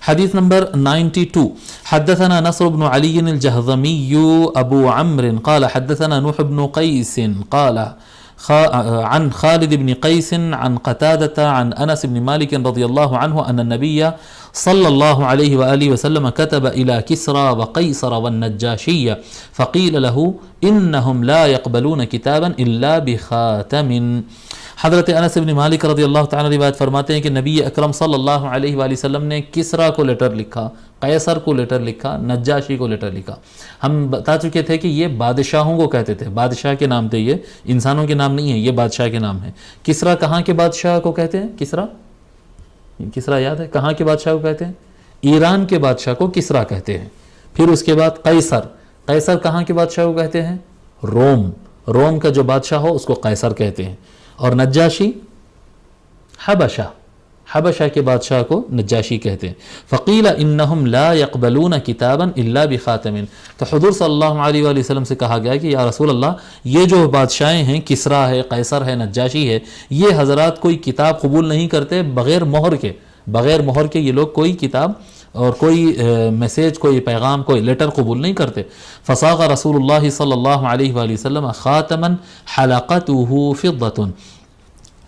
حدیث نمبر 92. حدثنا نصر بن علي الجهضمي أبو عمرو قال حدثنا نوح بن قيس قال عن خالد بن قيس عن قتادة عن أنس بن مالك رضي الله عنه أن النبي صلى الله عليه وآله وسلم كتب إلى كسرى وقيصر والنجاشي فقيل له إنهم لا يقبلون كتابا إلا بخاتم. حضرت انس بن مالک رضی اللہ تعالیٰ روایت فرماتے ہیں کہ نبی اکرم صلی اللہ علیہ وآلہ وسلم نے کسریٰ کو لیٹر لکھا، قیصر کو لیٹر لکھا، نجاشی کو لیٹر لکھا. ہم بتا چکے تھے کہ یہ بادشاہوں کو کہتے تھے، بادشاہ کے نام تھے، یہ انسانوں کے نام نہیں ہیں، یہ بادشاہ کے نام ہیں. کسریٰ کہاں کے بادشاہ کو کہتے ہیں؟ کسریٰ یاد ہے کہاں کے بادشاہ کو کہتے ہیں؟ ایران کے بادشاہ کو کسریٰ کہتے ہیں. پھر اس کے بعد قیصر کہاں کے بادشاہ کو کہتے ہیں؟ روم کا جو بادشاہ ہو اس کو قیصر کہتے ہیں. اور نجاشی حبشہ کے بادشاہ کو نجاشی کہتے ہیں. فقیل انہم لا يقبلون کتابا الا بخاتم. تو حضور صلی اللہ علیہ وآلہ وسلم سے کہا گیا کہ یا رسول اللہ، یہ جو بادشاہیں ہیں، کسریٰ ہے، قیصر ہے، نجاشی ہے، یہ حضرات کوئی کتاب قبول نہیں کرتے بغیر مہر کے یہ لوگ کوئی کتاب اور کوئی میسیج، کوئی پیغام، کوئی لیٹر قبول نہیں کرتے. فصاغ رسول اللہ صلی اللہ علیہ وآلہ وسلم خاتما حلقته فضة.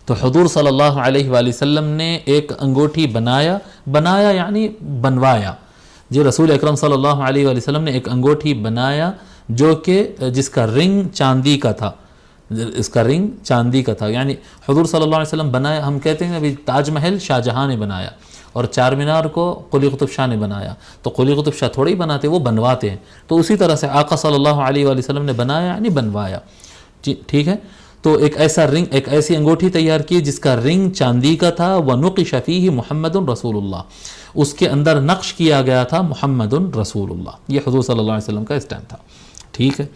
تو حضور صلی اللہ علیہ وآلہ وسلم نے ایک انگوٹھی بنایا یعنی بنوایا. جی رسول اکرم صلی اللہ علیہ وآلہ وسلم نے ایک انگوٹھی بنایا جو کہ جس کا رنگ چاندی کا تھا. یعنی حضور صلی اللہ علیہ وسلم بنایا. ہم کہتے ہیں ابھی تاج محل شاہ جہاں نے بنایا اور چار مینار کو قلی قطب شاہ نے بنایا. تو قلی قطب شاہ تھوڑی بناتے، وہ بنواتے ہیں. تو اسی طرح سے آقا صلی اللہ علیہ وآلہ وسلم نے بنایا یعنی بنوایا. جی ٹھیک ہے. تو ایک ایسی انگوٹھی تیار کی جس کا رنگ چاندی کا تھا. وَنُقِشَ فِيهِ محمد رسول اللہ. اس کے اندر نقش کیا گیا تھا محمد رسول اللہ. یہ حضور صلی اللہ علیہ وسلم کا اسٹیمپ تھا. ٹھیک ہے.